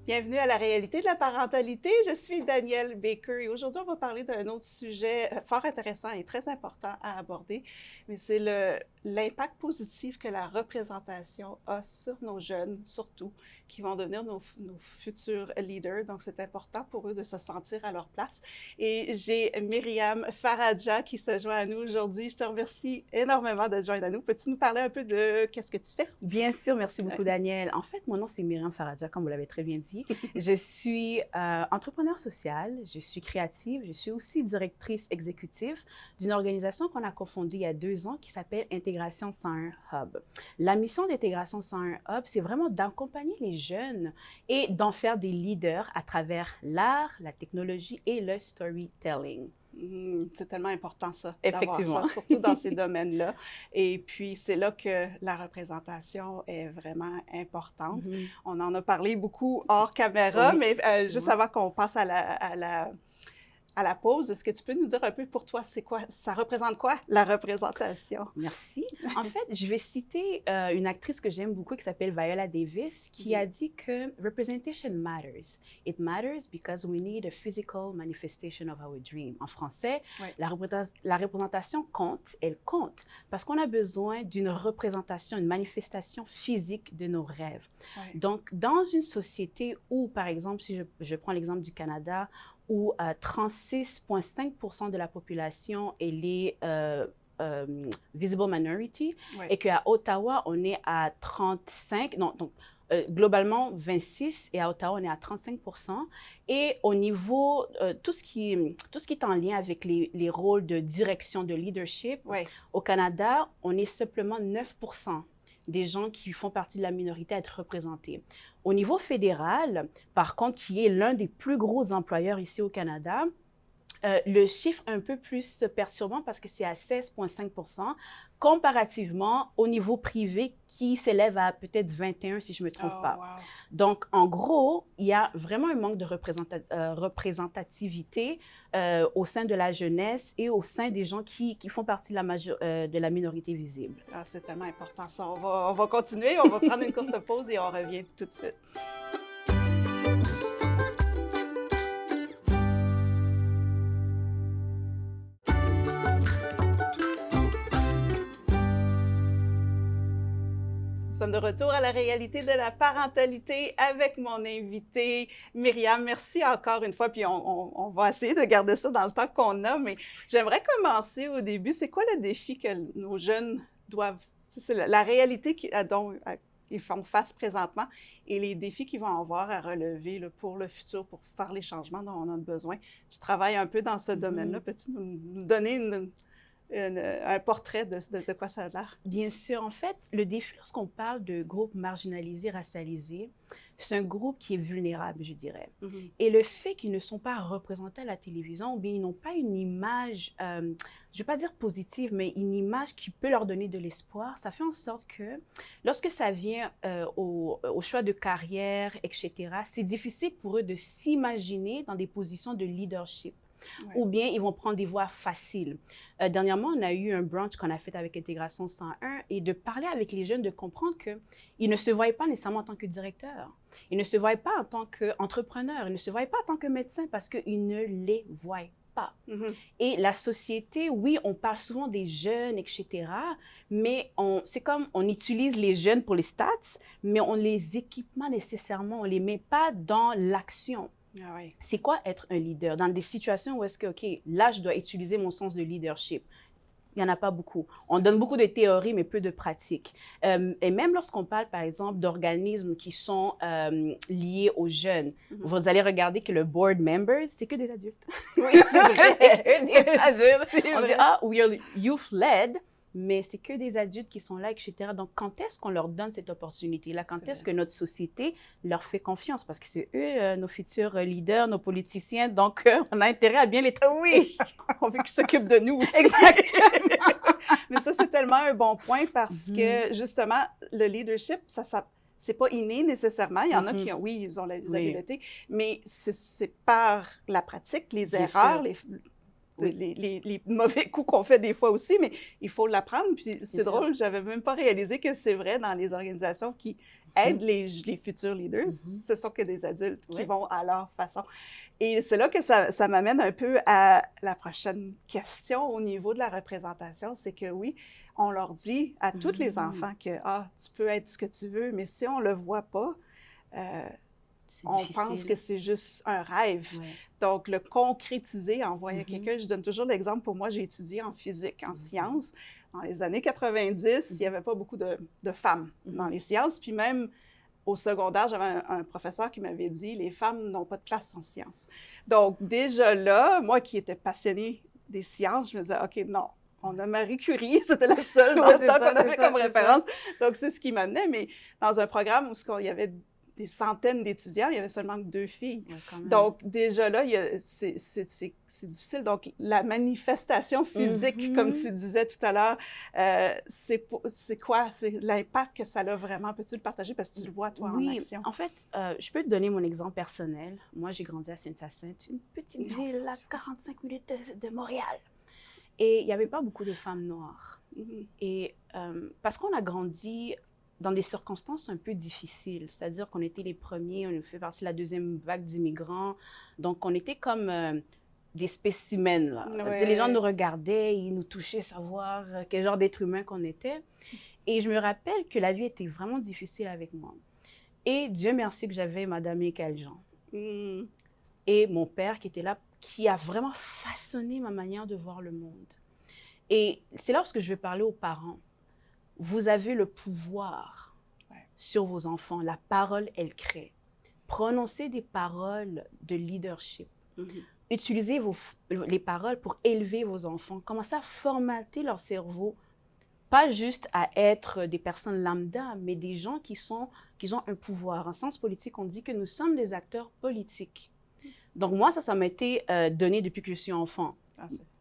Bienvenue à la réalité de la parentalité. Je suis Danielle Baker et aujourd'hui, on va parler d'un autre sujet fort intéressant et très important à aborder, mais c'est l'impact positif que la représentation a sur nos jeunes, surtout, qui vont devenir nos futurs leaders. Donc, c'est important pour eux de se sentir à leur place. Et j'ai Myriam Faradja qui se joint à nous aujourd'hui. Je te remercie énormément de te joindre à nous. Peux-tu nous parler un peu de qu'est-ce que tu fais? Bien sûr, merci beaucoup, Danielle. En fait, mon nom, c'est Myriam Faradja, comme vous l'avez très bien dit. Je suis entrepreneur social, je suis créative, je suis aussi directrice exécutive d'une organisation qu'on a cofondée il y a 2 ans qui s'appelle Intégration 101 Hub. La mission d'Intégration 101 Hub, c'est vraiment d'accompagner les jeunes et d'en faire des leaders à travers l'art, la technologie et le storytelling. C'est tellement important ça, d'avoir Effectivement. ça, surtout dans ces domaines-là. Et puis, c'est là que la représentation est vraiment importante. On en a parlé beaucoup hors caméra, Oui, mais juste avant qu'on passe à la pause, est-ce que tu peux nous dire un peu pour toi, c'est quoi, ça représente quoi, la représentation? Merci. En fait, je vais citer une actrice que j'aime beaucoup qui s'appelle Viola Davis qui a dit que representation matters. It matters because we need a physical manifestation of our dream. En français, Ouais. la représentation compte, elle compte parce qu'on a besoin d'une représentation, une manifestation physique de nos rêves. Ouais. Donc, dans une société où, par exemple, si je prends l'exemple du Canada, où 36,5% de la population elle est visible minority, Ouais. et qu'à Ottawa, on est à 35, non, donc globalement 26, et à Ottawa, on est à 35%. Et au niveau, tout ce qui est en lien avec les rôles de direction, de leadership, Ouais. au Canada, on est simplement 9% des gens qui font partie de la minorité à être représentés. Au niveau fédéral, par contre, qui est l'un des plus gros employeurs ici au Canada, le chiffre un peu plus perturbant parce que c'est à 16,5%, comparativement au niveau privé qui s'élève à peut-être 21 si je ne me trompe pas. Wow. Donc, en gros, il y a vraiment un manque de représentativité au sein de la jeunesse et au sein des gens qui font partie de la minorité visible. Ah, c'est tellement important ça. On va continuer, on va prendre une courte pause et on revient tout de suite. Nous sommes de retour à la réalité de la parentalité avec mon invité Myriam. Merci encore une fois, puis on va essayer de garder ça dans le temps qu'on a, mais j'aimerais commencer au début. C'est quoi le défi que nos jeunes doivent... C'est la réalité dont ils font face présentement et les défis qu'ils vont avoir à relever là, pour le futur, pour faire les changements dont on a besoin. Tu travailles un peu dans ce domaine-là. Peux-tu nous donner un portrait de quoi ça a l'air? Bien sûr. En fait, le défi, lorsqu'on parle de groupes marginalisés, racialisés, c'est un groupe qui est vulnérable, je dirais. Et le fait qu'ils ne sont pas représentés à la télévision, ou bien ils n'ont pas une image, je ne vais pas dire positive, mais une image qui peut leur donner de l'espoir, ça fait en sorte que lorsque ça vient au choix de carrière, etc., c'est difficile pour eux de s'imaginer dans des positions de leadership. Ouais. Ou bien ils vont prendre des voies faciles. Dernièrement, on a eu un brunch qu'on a fait avec Intégration 101 et de parler avec les jeunes, de comprendre qu'ils ne se voyaient pas nécessairement en tant que directeur. Ils ne se voyaient pas en tant qu'entrepreneur. Ils ne se voyaient pas en tant que médecin parce qu'ils ne les voyaient pas. Et la société, oui, on parle souvent des jeunes, etc., mais c'est comme on utilise les jeunes pour les stats, mais on ne les équipe pas nécessairement, on ne les met pas dans l'action. Ah oui. C'est quoi être un leader? Dans des situations où est-ce que, OK, là, je dois utiliser mon sens de leadership. Il n'y en a pas beaucoup. On donne beaucoup de théories, mais peu de pratiques. Et même lorsqu'on parle, par exemple, d'organismes qui sont liés aux jeunes, vous allez regarder que le board members, c'est que des adultes. Oui, c'est vrai. Des adultes. C'est On dit, vrai. ah, we are youth-led, mais c'est que des adultes qui sont là, etc. Donc, quand est-ce qu'on leur donne cette opportunité-là? Quand C'est est-ce vrai. que notre société leur fait confiance? Parce que c'est eux, nos futurs leaders, nos politiciens, donc on a intérêt à bien les traiter. Oui, on veut qu'ils s'occupent de nous aussi. Exactement. Mais ça, c'est tellement un bon point parce que, justement, le leadership, c'est pas inné nécessairement. Il y en a qui ont, oui, ils ont les habiletés, mais c'est par la pratique, les Bien erreurs, sûr. les mauvais coups qu'on fait des fois aussi, mais il faut l'apprendre. Puis c'est sûr. drôle, j'avais même pas réalisé que c'est vrai dans les organisations qui aident les futurs leaders. Ce sont que des adultes qui vont à leur façon. Et c'est là que ça m'amène un peu à la prochaine question au niveau de la représentation. C'est que oui, on leur dit à tous les enfants que tu peux être ce que tu veux, mais si on le voit pas, on pense que c'est juste un rêve. Ouais. Donc, le concrétiser en voyant quelqu'un, je donne toujours l'exemple, pour moi, j'ai étudié en physique, en sciences. Dans les années 90, il n'y avait pas beaucoup de femmes dans les sciences, puis même au secondaire, j'avais un professeur qui m'avait dit « les femmes n'ont pas de place en sciences ». Donc, déjà là, moi qui étais passionnée des sciences, je me disais « OK, non, on a Marie Curie, c'était la seule dans le temps qu'on avait comme référence. » Donc, c'est ce qui m'amenait, mais dans un programme où il y avait des centaines d'étudiants, il y avait seulement 2 filles. Ouais, donc, déjà là, c'est difficile. Donc, la manifestation physique, comme tu disais tout à l'heure, c'est quoi? C'est l'impact que ça a vraiment. Peux-tu le partager? Parce que tu le vois, toi, en action. En fait, je peux te donner mon exemple personnel. Moi, j'ai grandi à Saint-Hyacinthe, une petite ville à 45 minutes de Montréal. Et il n'y avait pas beaucoup de femmes noires. Et parce qu'on a grandi dans des circonstances un peu difficiles, c'est-à-dire qu'on était les premiers, on fait partie de la deuxième vague d'immigrants, donc on était comme des spécimens, là. Ouais. Les gens nous regardaient, ils nous touchaient, savoir quel genre d'être humain qu'on était. Et je me rappelle que la vie était vraiment difficile avec moi. Et Dieu merci que j'avais Madame Michael Jean. Et mon père qui était là, qui a vraiment façonné ma manière de voir le monde. Et c'est là où je vais parler aux parents. Vous avez le pouvoir sur vos enfants. La parole, elle crée. Prononcez des paroles de leadership. Utilisez les paroles pour élever vos enfants. Commencez à formater leur cerveau, pas juste à être des personnes lambda, mais des gens qui ont un pouvoir. En sens politique, on dit que nous sommes des acteurs politiques. Donc moi, ça m'a été donné depuis que je suis enfant.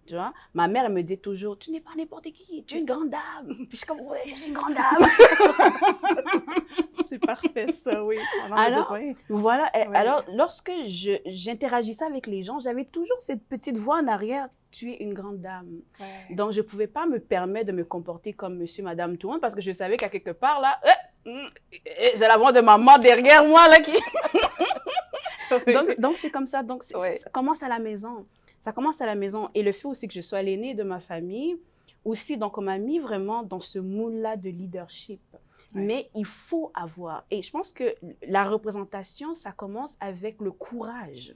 Tu vois? Ma mère, elle me dit toujours, tu n'es pas n'importe qui, tu es une grande dame. Puis je suis comme, oui, je suis une grande dame. C'est parfait, ça, oui. On en a besoin. Voilà. Oui. Alors, lorsque j'interagissais avec les gens, j'avais toujours cette petite voix en arrière, tu es une grande dame. Ouais. Donc, je ne pouvais pas me permettre de me comporter comme monsieur, madame, tout le monde, parce que je savais qu'à quelque part, là, j'ai la voix de maman derrière moi, là, qui... Donc, c'est comme ça. Donc, ça commence à la maison. Ça commence à la maison. Et le fait aussi que je sois l'aînée de ma famille, aussi, donc on m'a mis vraiment dans ce moule-là de leadership. Ouais. Mais il faut avoir. Et je pense que la représentation, ça commence avec le courage.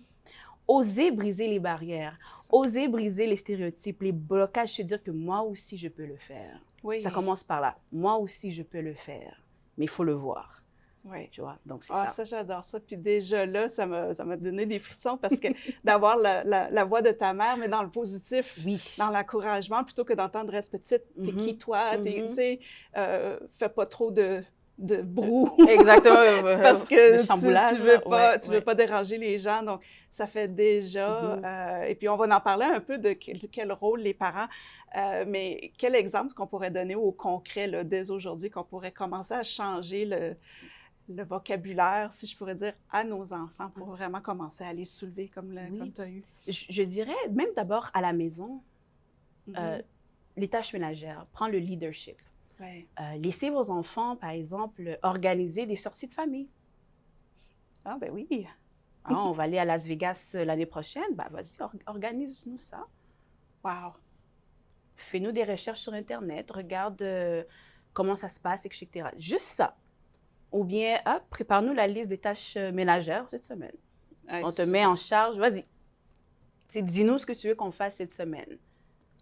Oser briser les barrières, oser briser les stéréotypes, les blocages, se dire que moi aussi, je peux le faire. Oui. Ça commence par là. Moi aussi, je peux le faire. Mais il faut le voir. Oui. Tu vois, donc c'est ça. Ça, j'adore ça. Puis déjà là, ça m'a donné des frissons parce que d'avoir la voix de ta mère, mais dans le positif, dans l'encouragement, plutôt que d'entendre « reste petite, t'es qui toi? Tu sais, fais pas trop de brou. » Exactement. Parce que tu veux pas déranger les gens. Donc, ça fait déjà... et puis, on va en parler un peu de quel rôle les parents... mais quel exemple qu'on pourrait donner au concret là, dès aujourd'hui, qu'on pourrait commencer à changer le vocabulaire, si je pourrais dire, à nos enfants pour vraiment commencer à les soulever comme tu as eu? Je dirais, même d'abord à la maison, les tâches ménagères, prendre le leadership. Ouais. Laissez vos enfants, par exemple, organiser des sorties de famille. Ah, ben oui! On va aller à Las Vegas l'année prochaine. Ben, vas-y, organise-nous ça. Wow! Fais-nous des recherches sur Internet, regarde comment ça se passe, etc. Juste ça. Ou bien, prépare-nous la liste des tâches ménagères cette semaine. On te met en charge, vas-y. Dis-nous ce que tu veux qu'on fasse cette semaine.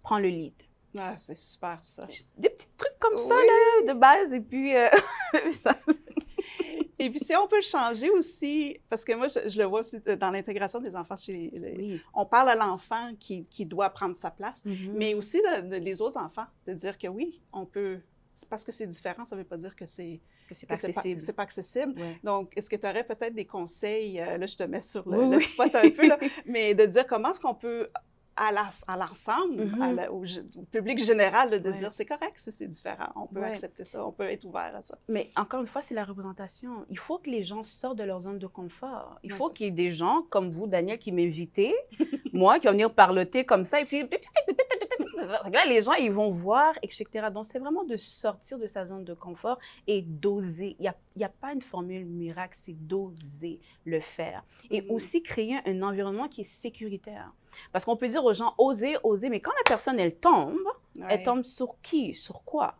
Prends le lead. Ah, c'est super ça. Des petits trucs comme ça, là, de base, et puis ça. Et puis si on peut le changer aussi, parce que moi, je le vois aussi dans l'intégration des enfants chez on parle à l'enfant qui doit prendre sa place, mais aussi les autres enfants, de dire que oui, on peut... Parce que c'est différent, ça ne veut pas dire que c'est pas accessible. C'est pas accessible. Ouais. Donc, est-ce que tu aurais peut-être des conseils, là, je te mets sur le spot un peu, là, mais de dire comment est-ce qu'on peut à l'ensemble, Mhm. au public général, là, de Ouais. dire c'est correct si c'est différent, on peut Ouais. accepter ça, on peut être ouvert à ça. Mais encore une fois, c'est la représentation. Il faut que les gens sortent de leur zone de confort. Il Ouais, faut ça. qu'il y ait des gens comme vous, Daniel, qui m'invitez, moi, qui vont venir parloter comme ça, et puis là, les gens, ils vont voir, etc. Donc, c'est vraiment de sortir de sa zone de confort et d'oser. Il y a pas une formule miracle, c'est d'oser le faire. Et Mhm. aussi créer un environnement qui est sécuritaire. Parce qu'on peut dire aux gens, oser, oser, mais quand la personne, elle Ouais. tombe sur qui, sur quoi?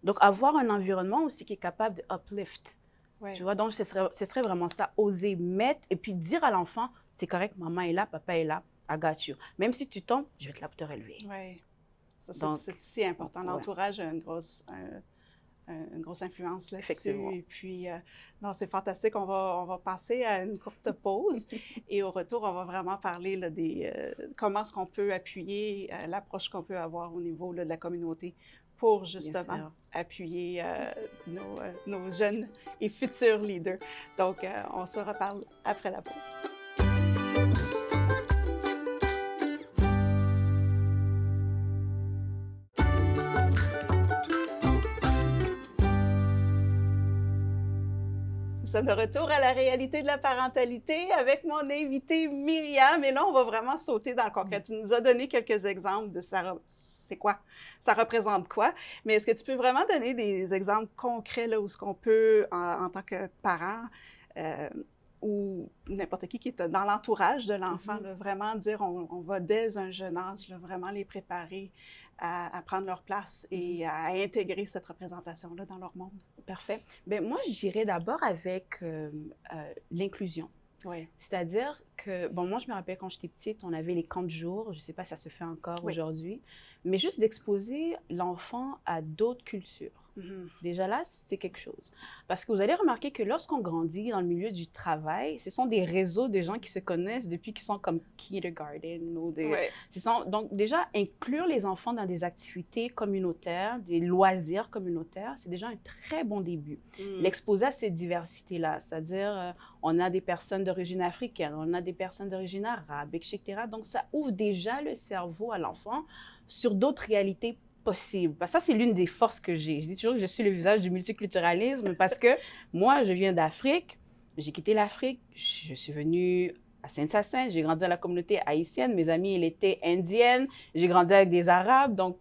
Donc, avoir un environnement aussi qui est capable de uplift. Ouais. Tu vois, donc ce serait vraiment ça, oser mettre et puis dire à l'enfant, c'est correct, maman est là, papa est là, I got you. Même si tu tombes, je vais être là pour te relever. Ouais. Ça, Donc, c'est si important. ouais. L'entourage a une grosse influence là-dessus. Effectivement. Et puis, non, c'est fantastique. On va passer à une courte pause. Et au retour, on va vraiment parler là, comment est-ce qu'on peut appuyer l'approche qu'on peut avoir au niveau là, de la communauté pour justement sûr. appuyer nos jeunes et futurs leaders. Donc, on se reparle après la pause. Nous sommes de retour à la réalité de la parentalité avec mon invitée Myriam. Et là, on va vraiment sauter dans le concret. Tu nous as donné quelques exemples de c'est quoi, ça représente quoi. Mais est-ce que tu peux vraiment donner des exemples concrets là, où ce qu'on peut, en tant que parent, ou n'importe qui est dans l'entourage de l'enfant, là, vraiment dire on va dès un jeune âge là, vraiment les préparer à prendre leur place et à intégrer cette représentation-là dans leur monde? Parfait. Bien, moi, je dirais d'abord avec l'inclusion. Oui. C'est-à-dire que, bon, moi, je me rappelle quand j'étais petite, on avait les camps de jour, je ne sais pas si ça se fait encore Oui. aujourd'hui, mais juste d'exposer l'enfant à d'autres cultures. Mhm. Déjà là, c'est quelque chose. Parce que vous allez remarquer que lorsqu'on grandit dans le milieu du travail, ce sont des réseaux de gens qui se connaissent depuis qu'ils sont comme kindergarten ou des... Ouais. Donc déjà, inclure les enfants dans des activités communautaires, des loisirs communautaires, c'est déjà un très bon début. Mm. L'exposer à cette diversité-là, c'est-à-dire on a des personnes d'origine africaine, on a des personnes d'origine arabe, etc. Donc ça ouvre déjà le cerveau à l'enfant sur d'autres réalités possible. Ça, c'est l'une des forces que j'ai. Je dis toujours que je suis le visage du multiculturalisme parce que moi, je viens d'Afrique, j'ai quitté l'Afrique, je suis venue à Saint-Hyacinthe, j'ai grandi dans la communauté haïtienne, mes amies, elles étaient indiennes, j'ai grandi avec des Arabes, donc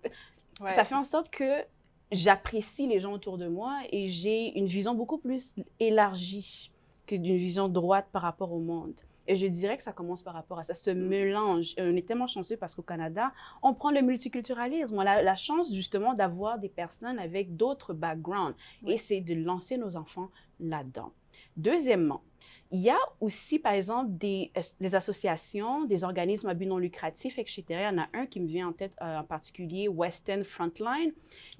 Ouais. ça fait en sorte que j'apprécie les gens autour de moi et j'ai une vision beaucoup plus élargie que d'une vision droite par rapport au monde. Et je dirais que ça commence par rapport à ça, ce mélange. On est tellement chanceux parce qu'au Canada, on prend le multiculturalisme. On a la chance justement d'avoir des personnes avec d'autres backgrounds. Oui. Et c'est de lancer nos enfants là-dedans. Deuxièmement, il y a aussi, par exemple, des associations, des organismes à but non lucratif, etc. Il y en a un qui me vient en tête en particulier, Western Frontline,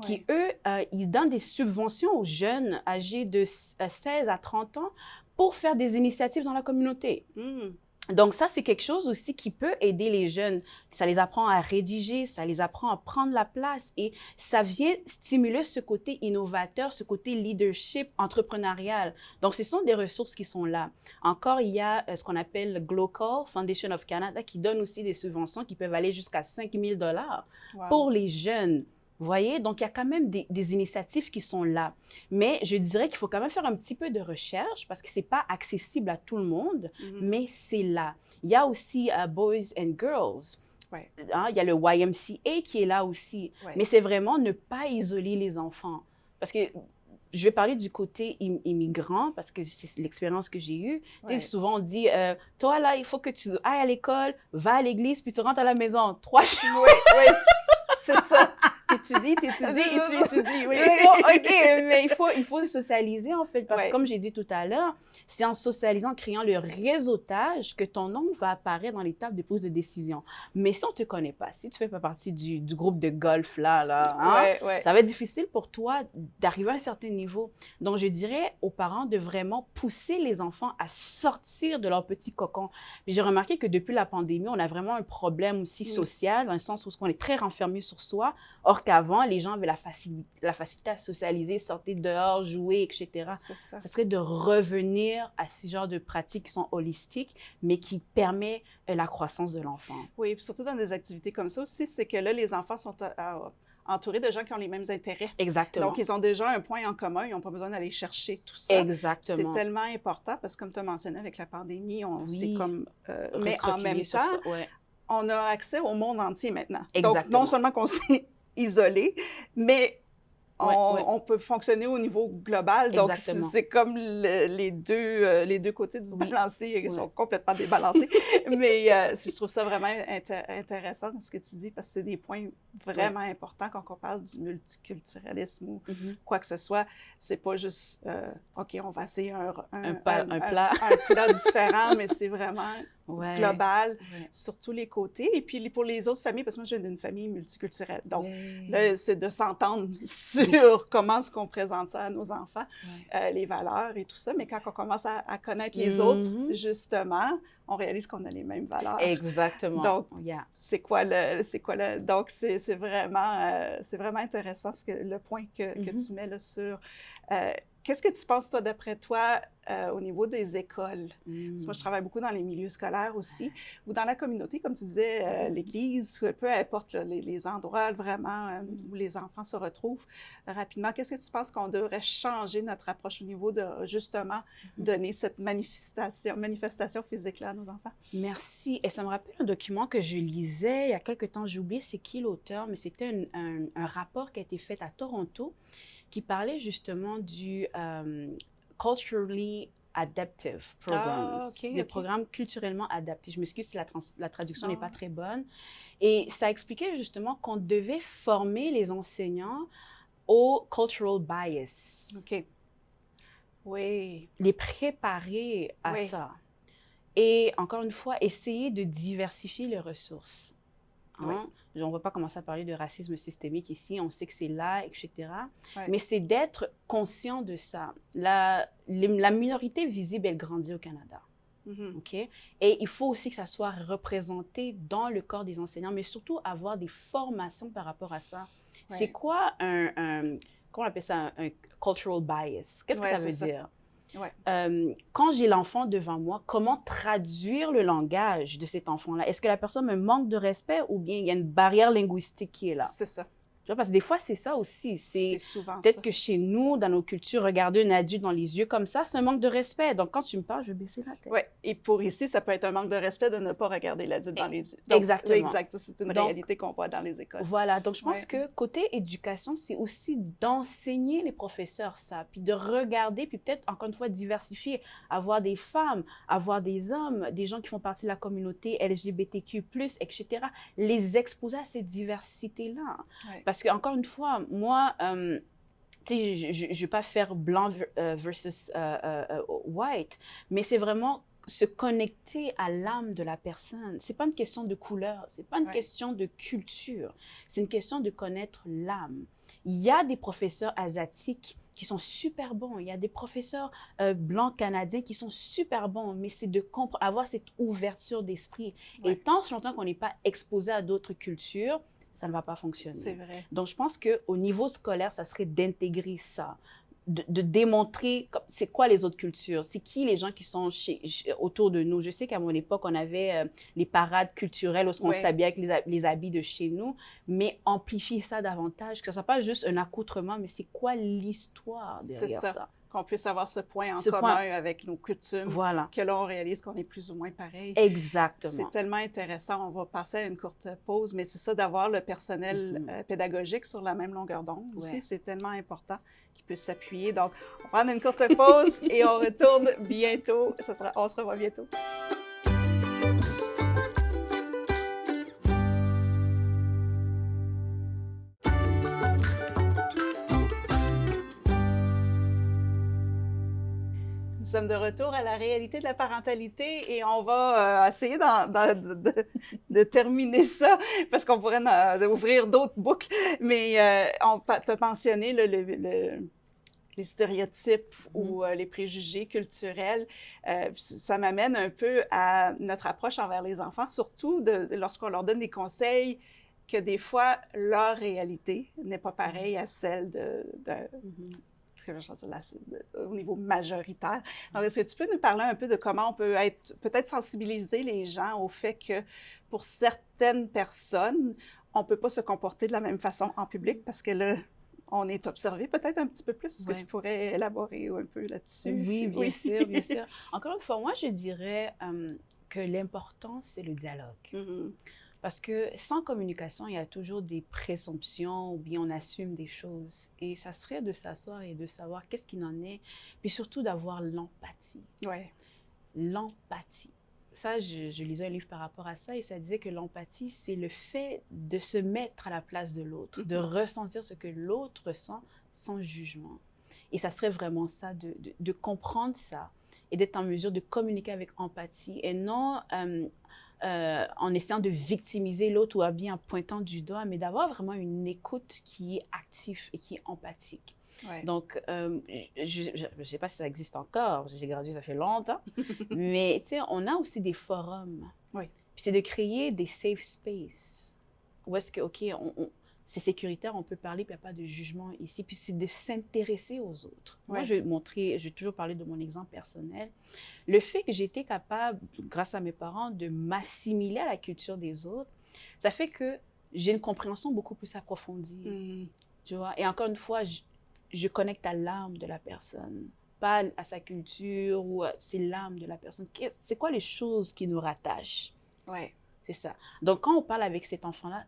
qui, eux, ils donnent des subventions aux jeunes âgés de 16 à 30 ans pour faire des initiatives dans la communauté. Mm. Donc ça, c'est quelque chose aussi qui peut aider les jeunes. Ça les apprend à rédiger, ça les apprend à prendre la place et ça vient stimuler ce côté innovateur, ce côté leadership entrepreneurial. Donc, ce sont des ressources qui sont là. Encore, il y a ce qu'on appelle le Glocal Foundation of Canada qui donne aussi des subventions qui peuvent aller jusqu'à 5 000 $ Wow. pour les jeunes. Vous voyez? Donc, il y a quand même des initiatives qui sont là. Mais je dirais qu'il faut quand même faire un petit peu de recherche parce que ce n'est pas accessible à tout le monde, mais c'est là. Il y a aussi Boys and Girls. Ouais. Hein, il y a le YMCA qui est là aussi. Ouais. Mais c'est vraiment ne pas isoler les enfants. Parce que je vais parler du côté immigrant parce que c'est l'expérience que j'ai eue. Ouais. Tu sais, souvent, on dit, toi là, il faut que tu ailles à l'école, va à l'église, puis tu rentres à la maison. 3 jours. Oui, oui. C'est ça. T'étudies, et tu étudies, oui. OK, mais il faut socialiser, en fait, parce Ouais. que comme j'ai dit tout à l'heure, c'est en socialisant, en créant le réseautage que ton nom va apparaître dans l'étape de prise de décision. Mais si on ne te connaît pas, si tu ne fais pas partie du groupe de golf, là hein, Ouais, ouais. ça va être difficile pour toi d'arriver à un certain niveau. Donc, je dirais aux parents de vraiment pousser les enfants à sortir de leur petit cocon. Puis j'ai remarqué que depuis la pandémie, on a vraiment un problème aussi social, dans le sens où on est très renfermé sur soi. Or, Alors qu'avant, les gens avaient la facilité à socialiser, sortir dehors, jouer, etc. C'est ça. Ça serait de revenir à ce genre de pratiques qui sont holistiques, mais qui permettent la croissance de l'enfant. Oui, puis surtout dans des activités comme ça aussi, c'est que là, les enfants sont entourés de gens qui ont les mêmes intérêts. Exactement. Donc, ils ont déjà un point en commun, ils n'ont pas besoin d'aller chercher tout ça. Exactement. C'est tellement important parce que, comme tu as mentionné avec la pandémie, on s'est Oui. comme... mais en même sur temps, ça, ouais. on a accès au monde entier maintenant. Exactement. Donc, non seulement qu'on s'est isolé, mais on peut fonctionner au niveau global. Donc, c'est comme les deux côtés du balancier qui sont complètement débalancés. Mais je trouve ça vraiment intéressant ce que tu dis parce que c'est des points vraiment importants quand on parle du multiculturalisme ou quoi que ce soit. C'est pas juste, OK, on va essayer un plat différent, mais c'est vraiment global sur tous les côtés. Et puis, pour les autres familles, parce que moi, je viens d'une famille multiculturelle. Donc, là, c'est de s'entendre sur comment est-ce qu'on présente ça à nos enfants, les valeurs et tout ça. Mais quand on commence à connaître les autres, justement, on réalise qu'on a les mêmes valeurs. Exactement. Donc, c'est quoi le... Donc, c'est vraiment intéressant le point que tu mets là sur... Qu'est-ce que tu penses, toi, d'après toi, au niveau des écoles? Parce que moi, je travaille beaucoup dans les milieux scolaires aussi, ou dans la communauté, comme tu disais, l'église, peu importe les endroits vraiment où les enfants se retrouvent rapidement. Qu'est-ce que tu penses qu'on devrait changer notre approche au niveau de, justement, donner cette manifestation physique-là à nos enfants? Merci. Et ça me rappelle un document que je lisais il y a quelque temps. J'ai oublié c'est qui l'auteur, mais c'était un rapport qui a été fait à Toronto qui parlait justement du Culturally Adaptive Programs, des programmes culturellement adaptés. Je m'excuse si la traduction n'est pas très bonne. Et ça expliquait justement qu'on devait former les enseignants au cultural bias. OK. Oui. Les préparer à ça. Et encore une fois, essayer de diversifier les ressources. Hein? On ne va pas commencer à parler de racisme systémique ici, on sait que c'est là, etc. Mais c'est d'être conscient de ça. La minorité visible, elle grandit au Canada. OK? Et il faut aussi que ça soit représenté dans le corps des enseignants, mais surtout avoir des formations par rapport à ça. C'est quoi comment on appelle ça, un cultural bias? Qu'est-ce que ça veut dire? Quand j'ai l'enfant devant moi, comment traduire le langage de cet enfant-là? Est-ce que la personne me manque de respect ou bien il y a une barrière linguistique qui est là? C'est ça. Tu vois, parce que des fois, c'est ça aussi. C'est souvent peut-être que chez nous, dans nos cultures, regarder un adulte dans les yeux comme ça, c'est un manque de respect. Donc, quand tu me parles, je vais baisser la tête. Oui, et pour ici, ça peut être un manque de respect de ne pas regarder l'adulte dans les yeux. Donc, exactement. Exact, c'est une réalité qu'on voit dans les écoles. Voilà, donc je pense que côté éducation, c'est aussi d'enseigner les professeurs ça, puis de regarder, puis peut-être, encore une fois, diversifier, avoir des femmes, avoir des hommes, des gens qui font partie de la communauté LGBTQ+, etc., les exposer à cette diversité-là. Parce que, encore une fois, moi, je ne vais pas faire blanc versus white, mais c'est vraiment se connecter à l'âme de la personne. Ce n'est pas une question de couleur, ce n'est pas une question de culture, c'est une question de connaître l'âme. Il y a des professeurs asiatiques qui sont super bons, il y a des professeurs blancs canadiens qui sont super bons, mais c'est de avoir cette ouverture d'esprit. Et tant que longtemps qu'on n'est pas exposé à d'autres cultures, ça ne va pas fonctionner. C'est vrai. Donc, je pense qu'au niveau scolaire, ça serait d'intégrer ça, de démontrer c'est quoi les autres cultures, c'est qui les gens qui sont autour de nous. Je sais qu'à mon époque, on avait les parades culturelles où on s'habillait avec les habits de chez nous, mais amplifier ça davantage, que ce ne soit pas juste un accoutrement, mais c'est quoi l'histoire derrière ça? Qu'on puisse avoir ce point en commun avec nos coutumes, que là, on réalise qu'on est plus ou moins pareil. Exactement. C'est tellement intéressant. On va passer à une courte pause, mais c'est ça, d'avoir le personnel pédagogique sur la même longueur d'onde aussi, c'est tellement important qu'il puisse s'appuyer. Donc, on va prendre une courte pause et on retourne bientôt. On se revoit bientôt. Nous sommes de retour à la réalité de la parentalité et on va essayer de terminer ça parce qu'on pourrait ouvrir d'autres boucles. Mais tu as mentionné les stéréotypes ou les préjugés culturels. Ça m'amène un peu à notre approche envers les enfants, surtout lorsqu'on leur donne des conseils que des fois, leur réalité n'est pas pareille à celle au niveau majoritaire. Donc, est-ce que tu peux nous parler un peu de comment on peut peut-être sensibiliser les gens au fait que pour certaines personnes, on ne peut pas se comporter de la même façon en public parce que là, on est observé peut-être un petit peu plus. Est-ce que tu pourrais élaborer un peu là-dessus? Oui, bien sûr, bien sûr. Encore une fois, moi, je dirais que l'important, c'est le dialogue. Parce que sans communication, il y a toujours des présomptions ou bien on assume des choses. Et ça serait de s'asseoir et de savoir qu'est-ce qu'il en est, puis surtout d'avoir l'empathie. Ouais. L'empathie. Ça, je lisais un livre par rapport à ça et ça disait que l'empathie, c'est le fait de se mettre à la place de l'autre, de ressentir ce que l'autre ressent sans jugement. Et ça serait vraiment ça, de comprendre ça et d'être en mesure de communiquer avec empathie et non en essayant de victimiser l'autre ou bien en pointant du doigt, mais d'avoir vraiment une écoute qui est active et qui est empathique. Ouais. Donc, je ne sais pas si ça existe encore, j'ai gradué ça fait longtemps, mais tu sais, on a aussi des forums. Oui. Puis c'est de créer des safe spaces où est-ce que, OK, c'est sécuritaire, on peut parler, puis il n'y a pas de jugement ici. Puis c'est de s'intéresser aux autres. Ouais. Moi, j'ai toujours parlé de mon exemple personnel. Le fait que j'ai été capable, grâce à mes parents, de m'assimiler à la culture des autres, ça fait que j'ai une compréhension beaucoup plus approfondie. Tu vois? Et encore une fois, je connecte à l'âme de la personne, pas à sa culture ou c'est l'âme de la personne. C'est quoi les choses qui nous rattachent? Ouais. C'est ça. Donc, quand on parle avec cet enfant-là,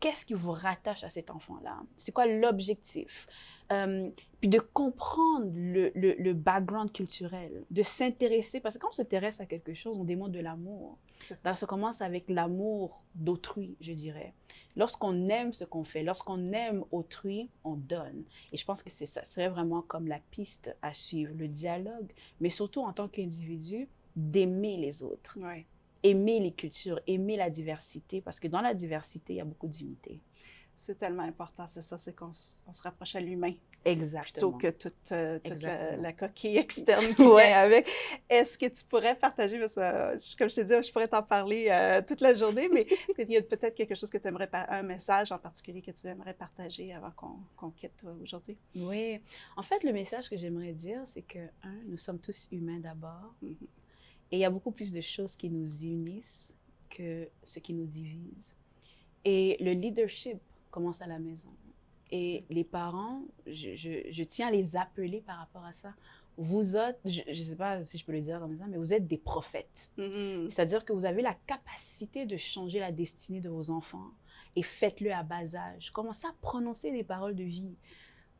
qu'est-ce qui vous rattache à cet enfant-là? C'est quoi l'objectif? Puis de comprendre le background culturel, de s'intéresser, parce que quand on s'intéresse à quelque chose, on demande de l'amour. Alors, ça commence avec l'amour d'autrui, je dirais. Lorsqu'on aime ce qu'on fait, lorsqu'on aime autrui, on donne. Et je pense que ça serait vraiment comme la piste à suivre, le dialogue, mais surtout en tant qu'individu, d'aimer les autres. Ouais. Aimer les cultures, aimer la diversité, parce que dans la diversité, il y a beaucoup d'unité. C'est tellement important, c'est ça, c'est qu'on se rapproche à l'humain. Exactement. Plutôt que toute la coquille externe qui vient avec. Est-ce que tu pourrais partager, parce que, comme je t'ai dit, je pourrais t'en parler toute la journée, mais il y a peut-être quelque chose que tu aimerais, un message en particulier que tu aimerais partager avant qu'on quitte aujourd'hui? Oui. En fait, le message que j'aimerais dire, c'est que, nous sommes tous humains d'abord. Et il y a beaucoup plus de choses qui nous unissent que ce qui nous divise. Et le leadership commence à la maison. Et les parents, je tiens à les appeler par rapport à ça. Vous êtes, je ne sais pas si je peux le dire comme ça, mais vous êtes des prophètes. C'est-à-dire que vous avez la capacité de changer la destinée de vos enfants. Et faites-le à bas âge. Commencez à prononcer des paroles de vie,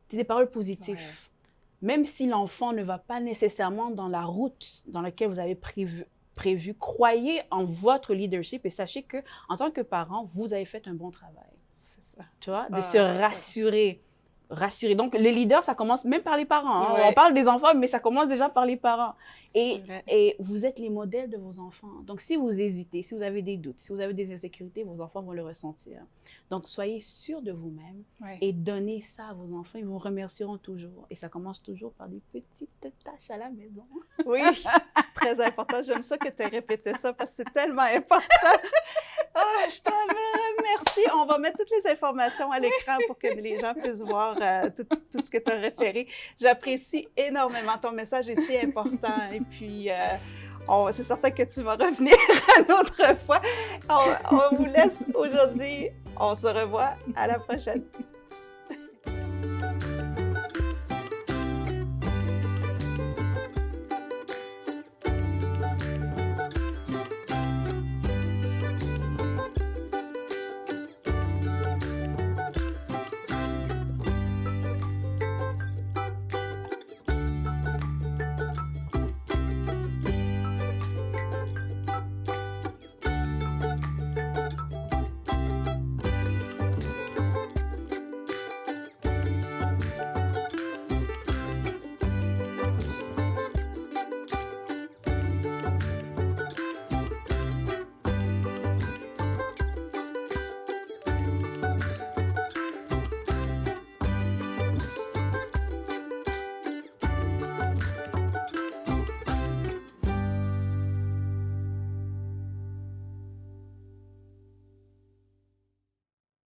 des paroles positives. Ouais. Même si l'enfant ne va pas nécessairement dans la route dans laquelle vous avez prévu, croyez en votre leadership et sachez que, en tant que parent, vous avez fait un bon travail. C'est ça. Tu vois, de se rassurer. Rassurer. Donc, le leader, ça commence même par les parents. Hein. Ouais. On parle des enfants, mais ça commence déjà par les parents. Et vous êtes les modèles de vos enfants. Donc, si vous hésitez, si vous avez des doutes, si vous avez des insécurités, vos enfants vont le ressentir. Donc, soyez sûrs de vous-même et donnez ça à vos enfants. Ils vous remercieront toujours. Et ça commence toujours par des petites tâches à la maison. Oui, très important. J'aime ça que tu aies répété ça parce que c'est tellement important. Oh, je te remercie. On va mettre toutes les informations à l'écran pour que les gens puissent voir tout ce que tu as référé. J'apprécie énormément. Ton message est si important. Et puis, c'est certain que tu vas revenir une autre fois. On vous laisse aujourd'hui. On se revoit. À la prochaine.